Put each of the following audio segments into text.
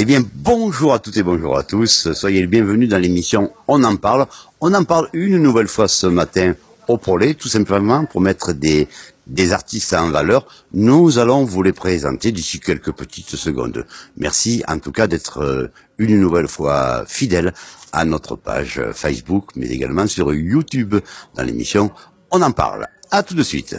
Eh bien, bonjour à toutes et bonjour à tous. Soyez les bienvenus dans l'émission On en parle. On en parle une nouvelle fois ce matin au Prolet, tout simplement pour mettre des artistes en valeur. Nous allons vous les présenter d'ici quelques petites secondes. Merci en tout cas d'être une nouvelle fois fidèle à notre page Facebook, mais également sur YouTube dans l'émission On en parle. À tout de suite.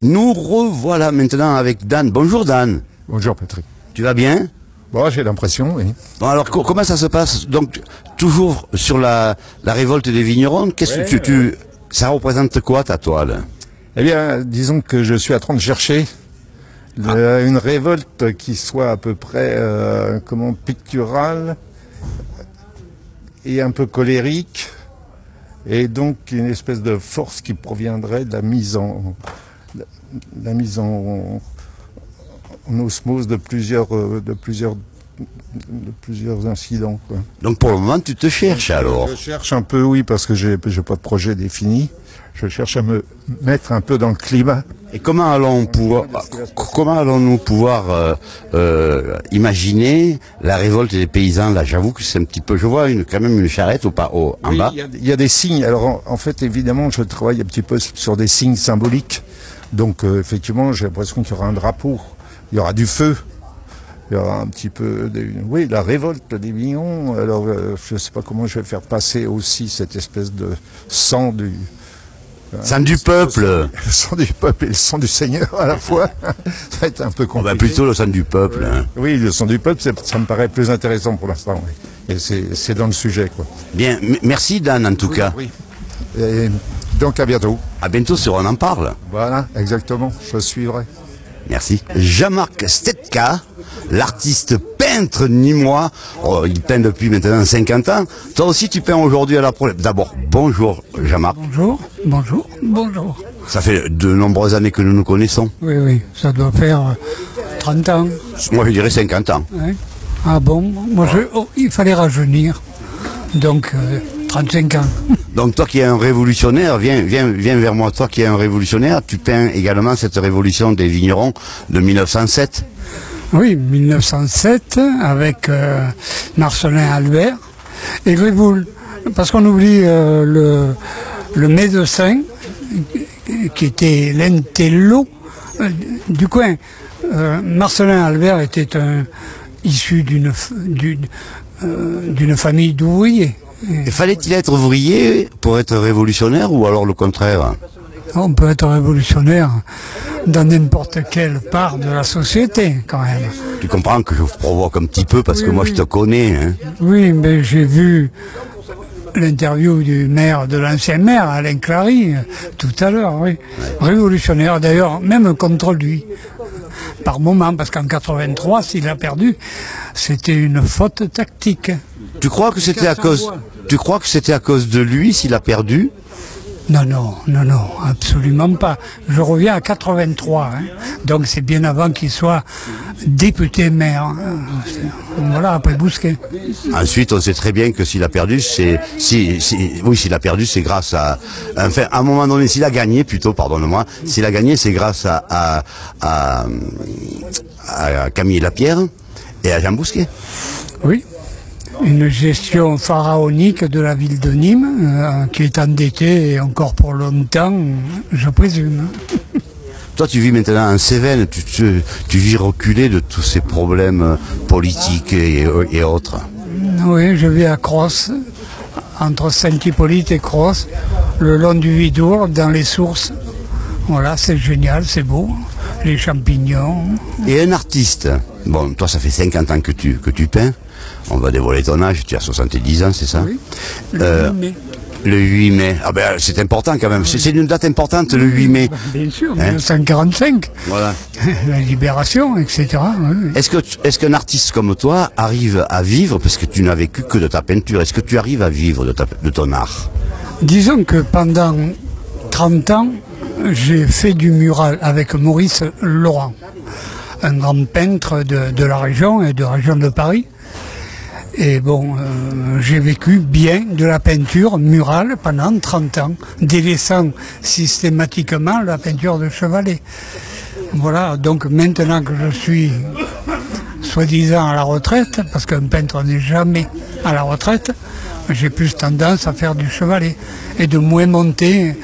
Nous revoilà maintenant avec Dan. Bonjour Dan. Bonjour Patrick. Tu vas bien? Bon, j'ai l'impression, oui. Bon alors comment ça se passe? Donc toujours sur la révolte des vignerons. Qu'est-ce que ça représente quoi ta toile? Eh bien, disons que je suis en train de chercher une révolte qui soit à peu près picturale et un peu colérique, et donc une espèce de force qui proviendrait de la mise en osmose de plusieurs incidents, quoi. Donc pour le moment tu te cherches alors? Je cherche un peu, oui, parce que j'ai pas de projet défini. Je cherche à me mettre un peu dans le climat. Et comment allons-nous pouvoir imaginer la révolte des paysans là? J'avoue que c'est un petit peu. Je vois quand même une charrette en bas. Il y a des signes. Alors en fait, évidemment, je travaille un petit peu sur des signes symboliques. Donc effectivement, j'ai l'impression qu'il y aura un drapeau, il y aura du feu, il y aura un petit peu la révolte des vignerons. Alors je ne sais pas comment je vais faire passer aussi cette espèce de sang du peuple. Le sang du peuple et le sang du Seigneur à la fois. Ça va être un peu compliqué. Plutôt le sang du peuple. Hein. Oui, le sang du peuple, ça me paraît plus intéressant pour l'instant. Oui. Et c'est dans le sujet, quoi. Bien, merci Dan en tout cas. Oui. Et donc à bientôt. À bientôt sur On en parle. Voilà, exactement, je suivrai. Merci. Jean-Marc Stetka, l'artiste peintre nîmois. Oh, il peint depuis maintenant 50 ans. Toi aussi tu peins aujourd'hui à la Prolet. D'abord, bonjour Jean-Marc. Bonjour. Ça fait de nombreuses années que nous nous connaissons. Oui, ça doit faire 30 ans. Moi je dirais 50 ans. Ouais. Ah bon, moi il fallait rajeunir. Donc 35 ans. Donc toi qui es un révolutionnaire, viens vers moi, toi qui es un révolutionnaire, tu peins également cette révolution des vignerons de 1907. Oui, 1907, avec Marcellin Albert et Grévoul. Parce qu'on oublie le médecin, qui était l'intello du coin. Marcellin Albert était issu d'une famille d'ouvriers. Et fallait-il être ouvrier pour être révolutionnaire ou alors le contraire? On peut être révolutionnaire dans n'importe quelle part de la société, quand même. Tu comprends que je vous provoque un petit peu parce que moi je te connais. Hein. Oui, mais j'ai vu l'interview du maire, de l'ancien maire, Alain Clary, tout à l'heure, oui. Ouais. Révolutionnaire, d'ailleurs, même contre lui. Par moment, parce qu'en 83, s'il a perdu, c'était une faute tactique. Tu crois que c'était à cause de lui s'il a perdu? Non, absolument pas. Je reviens à 83, hein. Donc c'est bien avant qu'il soit député maire. Voilà, après Bousquet. Ensuite, on sait très bien que s'il a perdu, s'il a perdu, c'est grâce à, enfin, à un moment donné, s'il a gagné, plutôt, pardonne-moi, s'il a gagné, c'est grâce à Camille Lapierre et à Jean Bousquet. Oui. Une gestion pharaonique de la ville de Nîmes, qui est endettée encore pour longtemps, je présume. Toi, tu vis maintenant en Cévennes, tu vis reculé de tous ces problèmes politiques et autres. Oui, je vis à Crosse, entre Saint-Hippolyte et Crosse, le long du Vidour, dans les sources. Voilà, c'est génial, c'est beau, les champignons. Et un artiste, bon, toi ça fait 50 ans que tu peins, on va dévoiler ton âge, tu as 70 ans, c'est ça? Oui, le 8 mai. Le 8 mai, ah ben c'est important quand même, c'est une date importante le 8 mai. Bien sûr, 1945, voilà. La libération, etc. Oui. Est-ce qu'un artiste comme toi arrive à vivre, parce que tu n'as vécu que de ta peinture, est-ce que tu arrives à vivre de ton art? Disons que pendant 30 ans, j'ai fait du mural avec Maurice Laurent. un grand peintre de la région et de la région de Paris. Et bon, j'ai vécu bien de la peinture murale pendant 30 ans, délaissant systématiquement la peinture de chevalet. Voilà, donc maintenant que je suis soi-disant à la retraite, parce qu'un peintre n'est jamais à la retraite, j'ai plus tendance à faire du chevalet et de moins monter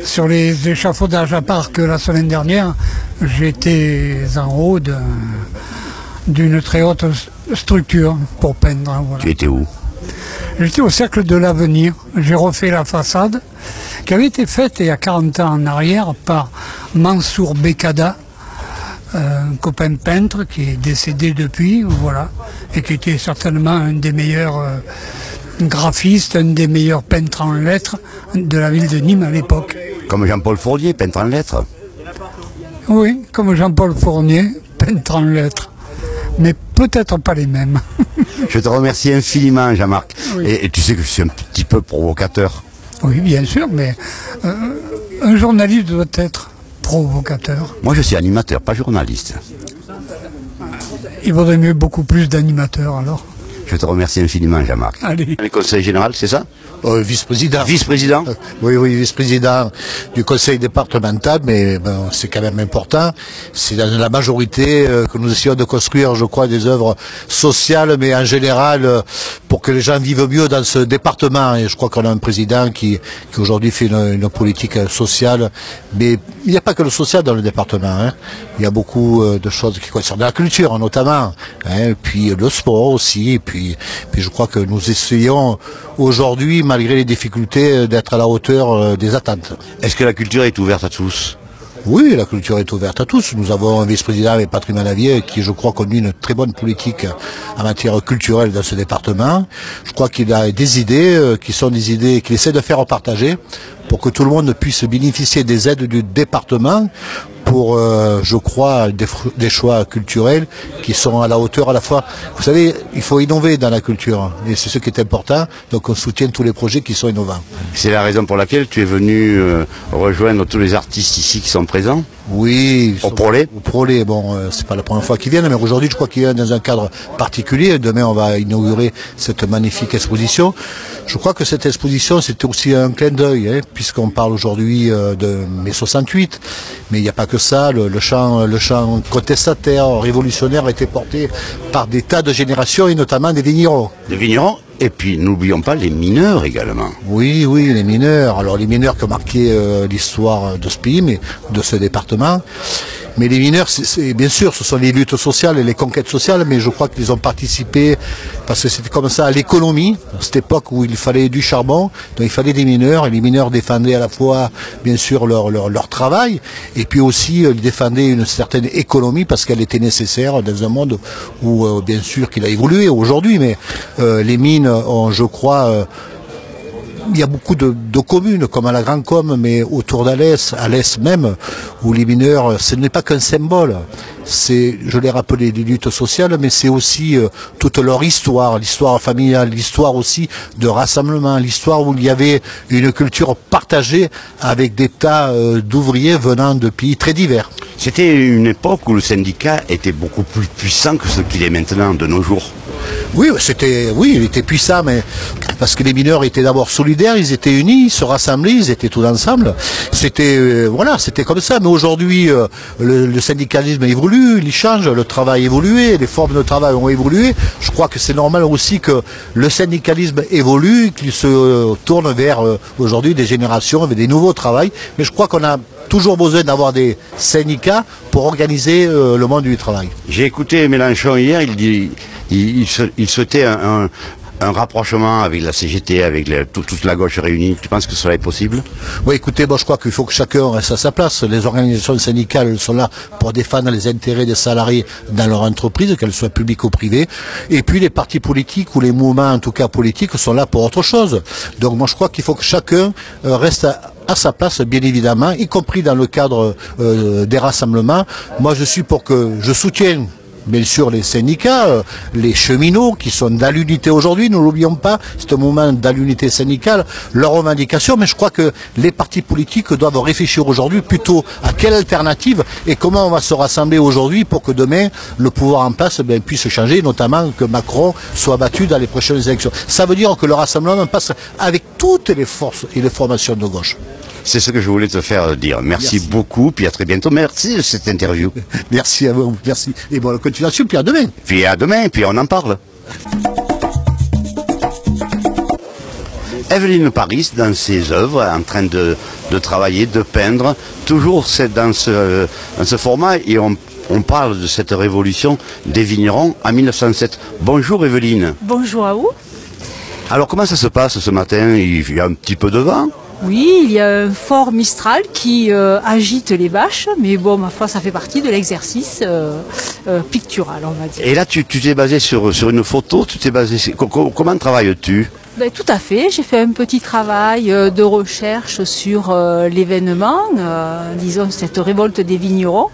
sur les échafaudages, à part que la semaine dernière, j'étais en haut d'une très haute structure pour peindre. Voilà. Tu étais où? J'étais au Cercle de l'Avenir. J'ai refait la façade qui avait été faite il y a 40 ans en arrière par Mansour Bekada, un copain peintre qui est décédé depuis, voilà, et qui était certainement un des meilleurs graphistes, un des meilleurs peintres en lettres de la ville de Nîmes à l'époque. Comme Jean-Paul Fournier, peintre en lettres. Oui, comme Jean-Paul Fournier, peintre en lettres. Mais peut-être pas les mêmes. Je te remercie infiniment, Jean-Marc. Oui. Et tu sais que je suis un petit peu provocateur. Oui, bien sûr, mais un journaliste doit être provocateur. Moi, je suis animateur, pas journaliste. Il vaudrait mieux beaucoup plus d'animateurs alors. Je te remercie infiniment, Jean-Marc. Allez. Le conseil général, c'est ça? Vice-président. Vice-président? Oui, vice-président du conseil départemental, mais bon, c'est quand même important. C'est dans la majorité que nous essayons de construire, je crois, des œuvres sociales, mais en général, pour que les gens vivent mieux dans ce département. Et je crois qu'on a un président qui aujourd'hui fait une politique sociale, mais il n'y a pas que le social dans le département. Hein. Il y a beaucoup de choses qui concernent la culture, notamment, hein, puis le sport aussi, et puis je crois que nous essayons aujourd'hui, malgré les difficultés, d'être à la hauteur des attentes. Est-ce que la culture est ouverte à tous? Oui, la culture est ouverte à tous. Nous avons un vice-président avec Patrick Manavier qui, je crois, conduit une très bonne politique en matière culturelle dans ce département. Je crois qu'il a des idées qui sont des idées qu'il essaie de faire partager pour que tout le monde puisse bénéficier des aides du département pour, je crois, des choix culturels qui sont à la hauteur à la fois. Vous savez, il faut innover dans la culture et c'est ce qui est important. Donc on soutient tous les projets qui sont innovants. C'est la raison pour laquelle tu es venu rejoindre tous les artistes ici qui sont présents? Oui. Au Prolet? Au Prolet, bon, c'est pas la première fois qu'ils viennent, mais aujourd'hui je crois qu'ils viennent dans un cadre particulier. Demain on va inaugurer cette magnifique exposition. Je crois que cette exposition c'était aussi un clin d'œil, hein, puisqu'on parle aujourd'hui de mai 68, mais il n'y a pas que ça. Le chant contestataire, révolutionnaire a été porté par des tas de générations et notamment des vignerons. Des vignerons? Et puis, n'oublions pas les mineurs également. Oui, les mineurs. Alors, les mineurs qui ont marqué l'histoire de ce pays, mais de ce département. Mais les mineurs, bien sûr, ce sont les luttes sociales et les conquêtes sociales, mais je crois qu'ils ont participé, parce que c'était comme ça, à l'économie, à cette époque où il fallait du charbon, donc il fallait des mineurs, et les mineurs défendaient à la fois, bien sûr, leur travail, et puis aussi, ils défendaient une certaine économie, parce qu'elle était nécessaire dans un monde où, bien sûr, qu'il a évolué aujourd'hui, mais les mines ont, je crois, il y a beaucoup de communes, comme à la Grande Combe, mais autour d'Alès, à l'Est même, où les mineurs, ce n'est pas qu'un symbole. C'est, je l'ai rappelé, des luttes sociales, mais c'est aussi toute leur histoire, l'histoire familiale, l'histoire aussi de rassemblement, l'histoire où il y avait une culture partagée avec des tas d'ouvriers venant de pays très divers. C'était une époque où le syndicat était beaucoup plus puissant que ce qu'il est maintenant, de nos jours. Oui, il était puissant, mais parce que les mineurs étaient d'abord solidaires, ils étaient unis, ils se rassemblaient, ils étaient tous ensemble. C'était c'était comme ça. Mais aujourd'hui, le syndicalisme évolue, il change, le travail a évolué, les formes de travail ont évolué. Je crois que c'est normal aussi que le syndicalisme évolue, qu'il se tourne vers aujourd'hui des générations avec des nouveaux travails. Mais je crois qu'on a toujours besoin d'avoir des syndicats pour organiser le monde du travail. J'ai écouté Mélenchon hier, il souhaitait un rapprochement avec la CGT, avec toute la gauche réunie. Tu penses que cela est possible? Oui, écoutez, je crois qu'il faut que chacun reste à sa place. Les organisations syndicales sont là pour défendre les intérêts des salariés dans leur entreprise, qu'elles soient publiques ou privées. Et puis les partis politiques ou les mouvements, en tout cas politiques, sont là pour autre chose. Donc moi je crois qu'il faut que chacun reste à sa place, bien évidemment, y compris dans le cadre des rassemblements. Moi je suis pour que je soutienne bien sûr les syndicats, les cheminots qui sont dans l'unité aujourd'hui, nous l'oublions pas, c'est un moment dans l'unité syndicale, leurs revendications, mais je crois que les partis politiques doivent réfléchir aujourd'hui plutôt à quelle alternative et comment on va se rassembler aujourd'hui pour que demain le pouvoir en place puisse changer, notamment que Macron soit battu dans les prochaines élections. Ça veut dire que le rassemblement passe avec toutes les forces et les formations de gauche. C'est ce que je voulais te faire dire. Merci beaucoup, puis à très bientôt. Merci de cette interview. Merci à vous, merci. Et bonne continuation, puis à demain. Puis à demain, puis on en parle. Evelyne Paris, dans ses œuvres, en train de travailler, de peindre, toujours c'est dans ce format, et on parle de cette révolution des vignerons en 1907. Bonjour Evelyne. Bonjour à vous. Alors comment ça se passe ce matin? Il y a un petit peu de vent? Oui, il y a un fort Mistral qui agite les bâches, mais bon, ma foi, ça fait partie de l'exercice pictural, on va dire. Et là, tu t'es basé sur une photo, comment travailles-tu? Ben, tout à fait, j'ai fait un petit travail de recherche sur l'événement, disons cette révolte des vignerons,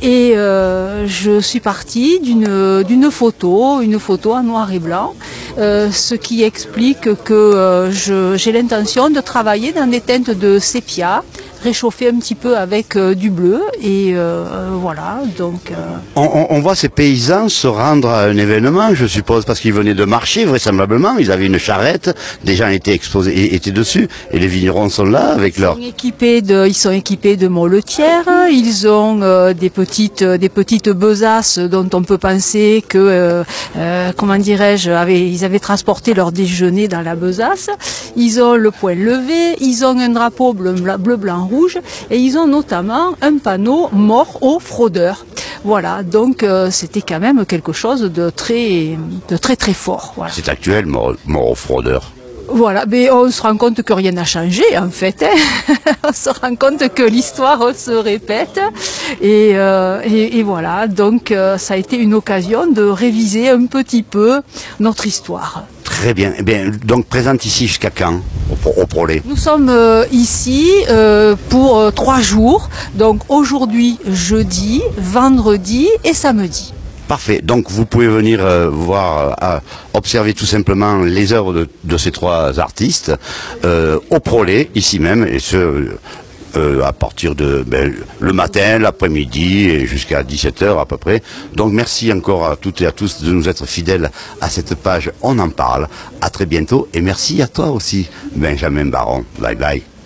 et je suis partie d'une photo, une photo en noir et blanc, ce qui explique que j'ai l'intention de travailler dans des teintes de sépia, réchauffer un petit peu avec du bleu, et voilà, donc... On voit ces paysans se rendre à un événement, je suppose, parce qu'ils venaient de marcher, vraisemblablement, ils avaient une charrette, des gens étaient dessus, et les vignerons sont là avec leur... Ils sont équipés de molletières, ils ont des petites besaces dont on peut penser que, comment dirais-je, ils avaient transporté leur déjeuner dans la besace, ils ont le poing levé, ils ont un drapeau bleu, blanc, rouge, et ils ont notamment un panneau mort aux fraudeurs. Voilà, donc c'était quand même quelque chose de très fort. Voilà. C'est actuel, mort aux fraudeurs. Voilà, mais on se rend compte que rien n'a changé en fait. Hein. On se rend compte que l'histoire se répète et voilà. Donc ça a été une occasion de réviser un petit peu notre histoire. Très bien. Eh bien, donc présente ici jusqu'à quand au Prolet? Nous sommes ici pour 3 jours. Donc aujourd'hui, jeudi, vendredi et samedi. Parfait. Donc vous pouvez venir observer tout simplement les œuvres de ces 3 artistes au Prolet, ici même, et ce à partir de le matin, l'après-midi et jusqu'à 17h à peu près. Donc merci encore à toutes et à tous de nous être fidèles à cette page On en parle. À très bientôt et merci à toi aussi, Benjamin Baron. Bye bye.